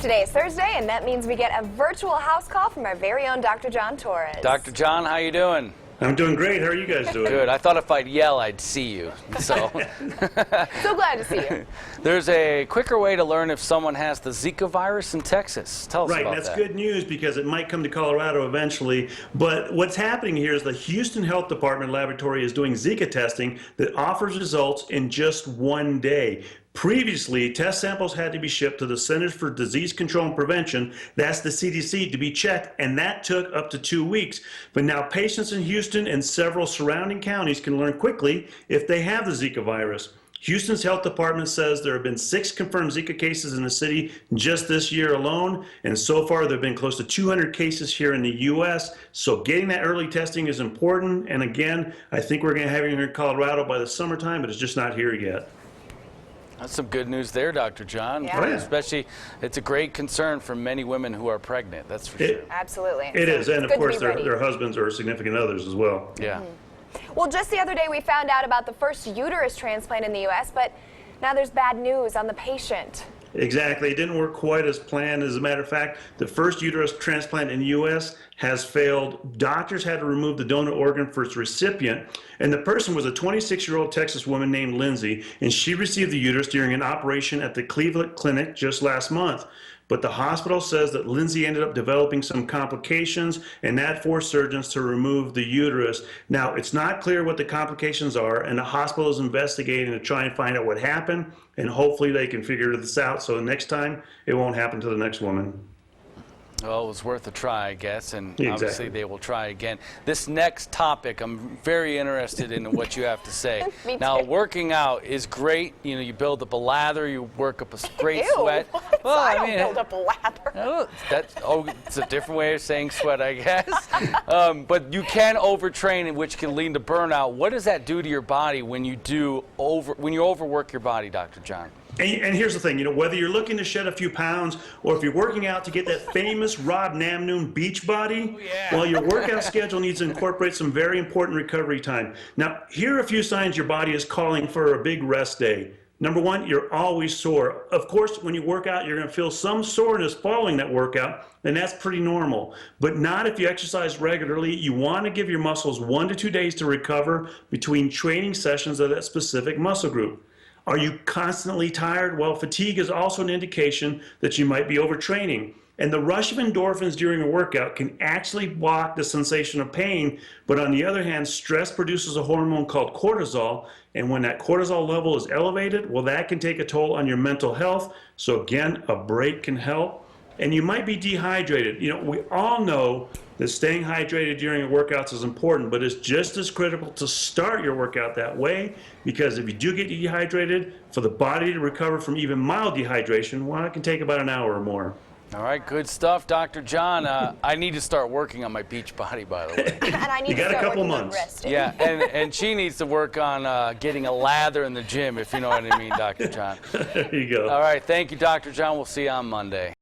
Today is Thursday, and that means we get a virtual house call from our very own Dr. John Torres. Dr. John, how you doing? I'm doing great. How are you guys doing? Good. I thought if I'd yell, I'd see you. So, So glad to see you. There's a quicker way to learn if someone has the Zika virus in Texas. Tell us Right, about that's that. good news because it might come to Colorado eventually. But what's happening here is the Houston Health Department laboratory is doing Zika testing that offers results in just one day. Previously, test samples had to be shipped to the Centers for Disease Control and Prevention, that's the CDC, to be checked, and that took up to 2 weeks. But now patients in Houston and several surrounding counties can learn quickly if they have the Zika virus. Houston's health department says there have been 6 confirmed Zika cases in the city just this year alone, and so far there have been close to 200 cases here in the U.S. So getting that early testing is important, and again, I think we're going to have it here in Colorado by the summertime, but it's just not here yet. That's some good news there, Dr. John. Yeah. Oh, yeah. Especially, it's a great concern for many women who are pregnant, that's for sure. Absolutely. It is, and it's of good to course be ready. their husbands or significant others as well. Yeah. Well, just the other day we found out about the first uterus transplant in the U.S., but now there's bad news on the patient. Exactly. It didn't work quite as planned. As a matter of fact, the first uterus transplant in the U.S. has failed. Doctors had to remove the donor organ for its recipient, and the person was a 26-year-old Texas woman named Lindsay, and she received the uterus during an operation at the Cleveland Clinic just last month. But the hospital says that Lindsay ended up developing some complications, and that forced surgeons to remove the uterus. Now, it's not clear what the complications are, and the hospital is investigating to try and find out what happened, and hopefully they can figure this out so the next time it won't happen to the next woman. Well, it was worth a try, I guess, and Exactly. obviously they will try again. This next topic, I'm very interested in what you have to say. Me too. Now, working out is great. You know, you build up a lather, you work up a great Ew, sweat. what? Well, I don't build up a lather. It's a different way of saying sweat, I guess. But you can overtrain, which can lead to burnout. What does that do to your body when you overwork your body, Dr. John? And here's the thing, whether you're looking to shed a few pounds or if you're working out to get that famous Rob Namnoon beach body, well, your workout schedule needs to incorporate some very important recovery time. Now, here are a few signs your body is calling for a big rest day. Number one, you're always sore. Of course, when you work out, you're going to feel some soreness following that workout, and that's pretty normal. But not if you exercise regularly. You want to give your muscles 1 to 2 days to recover between training sessions of that specific muscle group. Are you constantly tired? Well, fatigue is also an indication that you might be overtraining. And the rush of endorphins during a workout can actually block the sensation of pain. But on the other hand, stress produces a hormone called cortisol. And when that cortisol level is elevated, well, that can take a toll on your mental health. So again, a break can help. And you might be dehydrated. We all know that staying hydrated during your workouts is important, but it's just as critical to start your workout that way, because if you do get dehydrated, for the body to recover from even mild dehydration, well, it can take about an hour or more. All right, good stuff, Dr. John. I need to start working on my beach body, by the way. And I need You to got a start couple working on months. resting. Yeah, and she needs to work on getting a lather in the gym, if you know what I mean, Dr. John. There you go. All right, thank you, Dr. John. We'll see you on Monday.